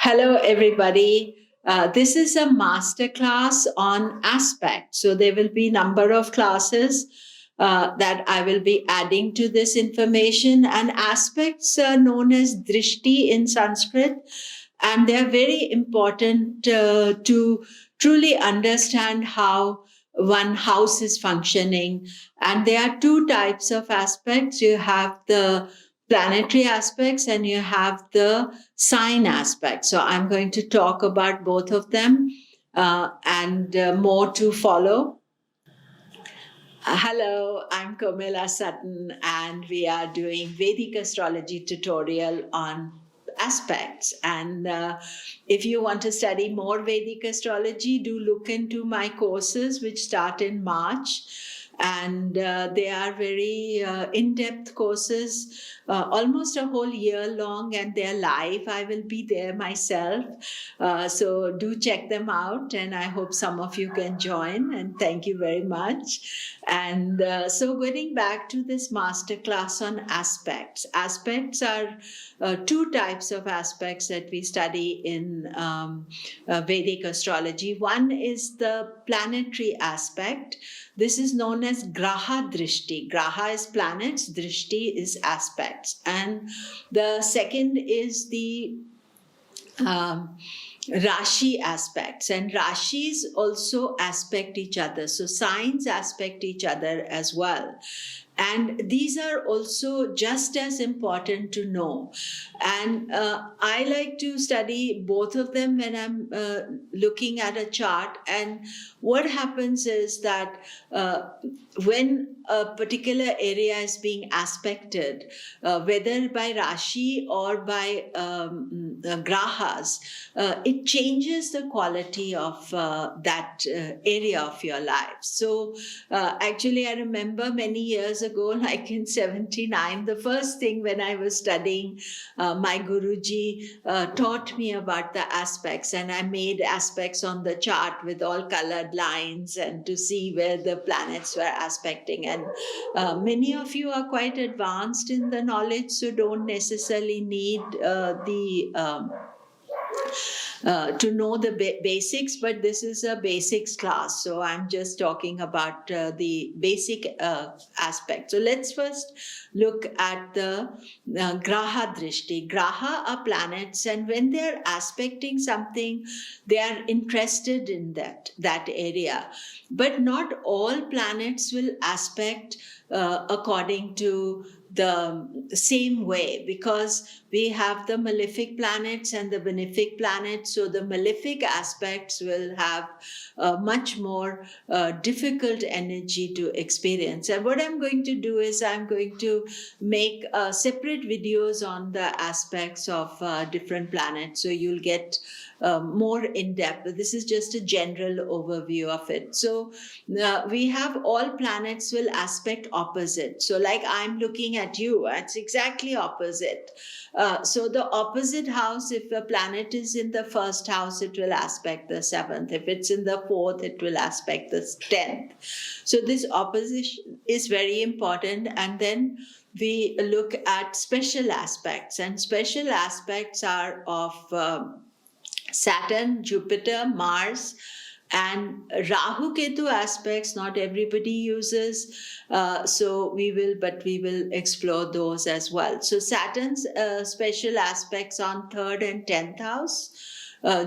Hello, everybody. This is a masterclass on aspects. So there will be number of classes that I will be adding to this information. And aspects are known as drishti in Sanskrit, and they are very important to truly understand how one house is functioning. And there are two types of aspects. You have the planetary aspects and you have the sign aspect. So I'm going to talk about both of them and more to follow. Hello, I'm Komilla Sutton, and we are doing Vedic Astrology tutorial on aspects. And if you want to study more Vedic astrology, do look into my courses, which start in March. And they are very in-depth courses, almost a whole year long, and they're live. I will be there myself. So do check them out, and I hope some of you can join. And thank you very much. And so getting back to this masterclass on aspects. Aspects are two types of aspects that we study in Vedic astrology. One is the planetary aspect. This is known as Graha Drishti. Graha is planets, Drishti is aspects. And the second is the rashi aspects, and rashis also aspect each other. So signs aspect each other as well. And these are also just as important to know. And I like to study both of them when I'm looking at a chart. And what happens is that when a particular area is being aspected, whether by Rashi or by Grahas, it changes the quality of that area of your life. So actually, I remember many years ago, like in 79, the first thing when I was studying, my Guruji taught me about the aspects, and I made aspects on the chart with all colored lines and to see where the planets were aspecting. And many of you are quite advanced in the knowledge, so don't necessarily need to know the basics, but this is a basics class. So I'm just talking about the basic aspect. So let's first look at the Graha Drishti. Graha are planets, and when they're aspecting something, they are interested in that area. But not all planets will aspect according to the same way, because we have the malefic planets and the benefic planets. So the malefic aspects will have much more difficult energy to experience. And what I'm going to do is I'm going to make separate videos on the aspects of different planets. So you'll get more in depth. This is just a general overview of it. So we have all planets will aspect opposite. So like I'm looking at you, it's exactly opposite. So the opposite house, if a planet is in the first house, it will aspect the seventh. If it's in the fourth, it will aspect the 10th. So this opposition is very important. And then we look at special aspects, and special aspects are of Saturn, Jupiter, Mars, and Rahu Ketu aspects. Not everybody uses, so we will explore those as well. So Saturn's special aspects on 3rd and 10th house.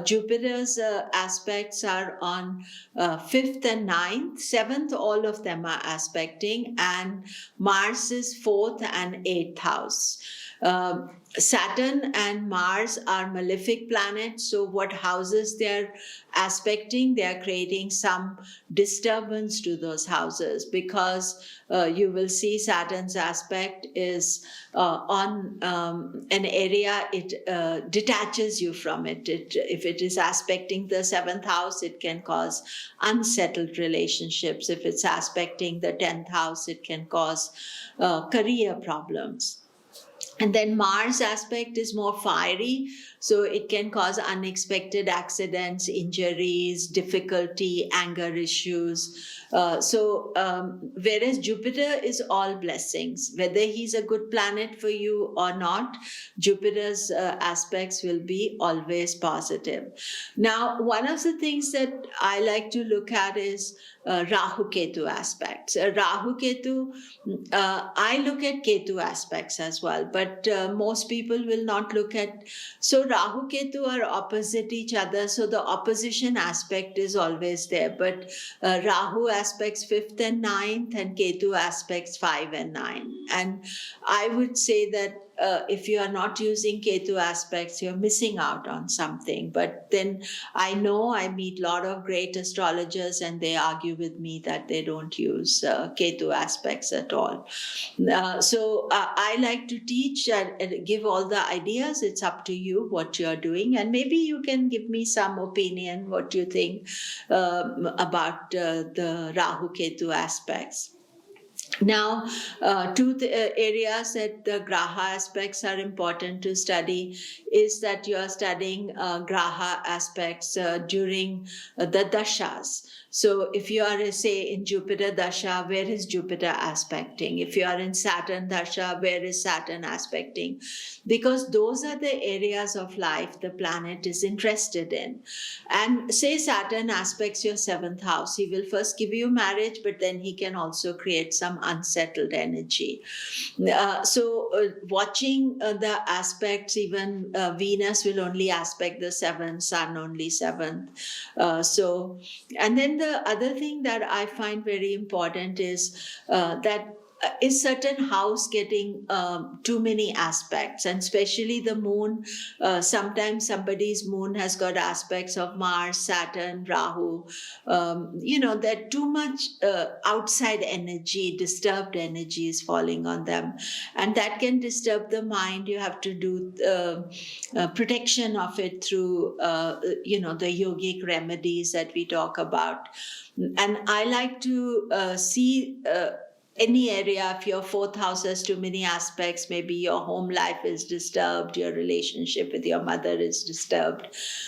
Jupiter's aspects are on 5th and 9th. 7th, all of them are aspecting, and Mars is 4th and 8th house. Saturn and Mars are malefic planets, so what houses they're aspecting, they're creating some disturbance to those houses, because you will see Saturn's aspect is on an area, it detaches you from it. If it is aspecting the 7th house, it can cause unsettled relationships. If it's aspecting the 10th house, it can cause career problems. And then Mars aspect is more fiery. So it can cause unexpected accidents, injuries, difficulty, anger issues. Whereas Jupiter is all blessings, whether he's a good planet for you or not, Jupiter's aspects will be always positive. Now, one of the things that I like to look at is Rahu Ketu aspects. Rahu Ketu, I look at Ketu aspects as well, but most people will not look at. So Rahu Ketu are opposite each other, so the opposition aspect is always there. But Rahu aspects 5th and 9th, and Ketu aspects 5 and 9. And I would say that if you are not using Ketu aspects, you're missing out on something. But then I know I meet a lot of great astrologers and they argue with me that they don't use Ketu aspects at all. I like to teach and give all the ideas. It's up to you what you're doing. And maybe you can give me some opinion, what you think about the Rahu Ketu aspects. Now, two areas that the Graha aspects are important to study is that you are studying Graha aspects during the dashas. So if you are, say, in Jupiter Dasha, where is Jupiter aspecting? If you are in Saturn Dasha, where is Saturn aspecting? Because those are the areas of life the planet is interested in. And say Saturn aspects your 7th house, he will first give you marriage, but then he can also create some unsettled energy. Watching the aspects, even Venus will only aspect the 7th, Sun only 7th. And then the other thing that I find very important is that is certain house getting too many aspects, and especially the moon. Sometimes somebody's moon has got aspects of Mars, Saturn, Rahu. That too much outside energy, disturbed energy is falling on them, and that can disturb the mind. You have to do protection of it through the yogic remedies that we talk about. And I like to see any area, if your 4th house has too many aspects, maybe your home life is disturbed, your relationship with your mother is disturbed.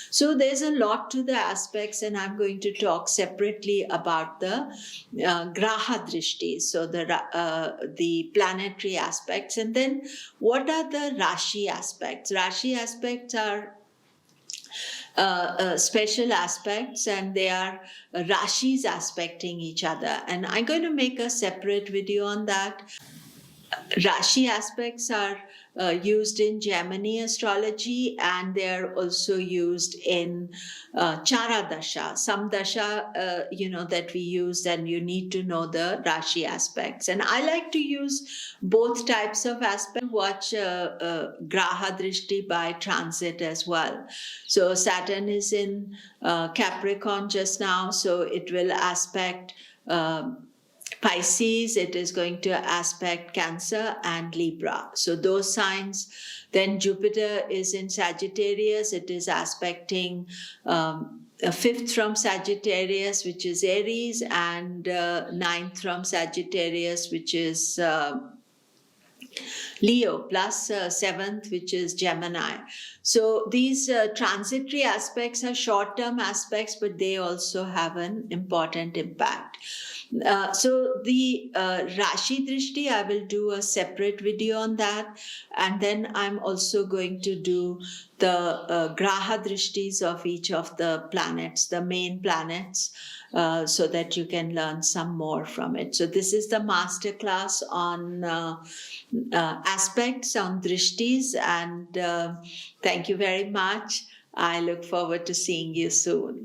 So there's a lot to the aspects, and I'm going to talk separately about the Graha Drishti, so the planetary aspects. And then what are the rashi aspects? Rashi aspects are special aspects, and they are rashis aspecting each other. And I'm going to make a separate video on that. Rashi aspects are used in Gemini astrology, and they are also used in Chara Dasha. Some Dasha, that we use, and you need to know the Rashi aspects. And I like to use both types of aspects. Watch Graha Drishti by transit as well. So Saturn is in Capricorn just now, so it will aspect Pisces, it is going to aspect Cancer and Libra. So those signs. Then Jupiter is in Sagittarius. It is aspecting a 5th from Sagittarius, which is Aries, and 9th from Sagittarius, which is Leo, plus 7th, which is Gemini. So these transitory aspects are short-term aspects, but they also have an important impact. So the Rashi Drishti, I will do a separate video on that. And then I'm also going to do the Graha Drishtis of each of the planets, the main planets, so that you can learn some more from it. So this is the masterclass on aspects, on Drishtis, and thank you very much. I look forward to seeing you soon.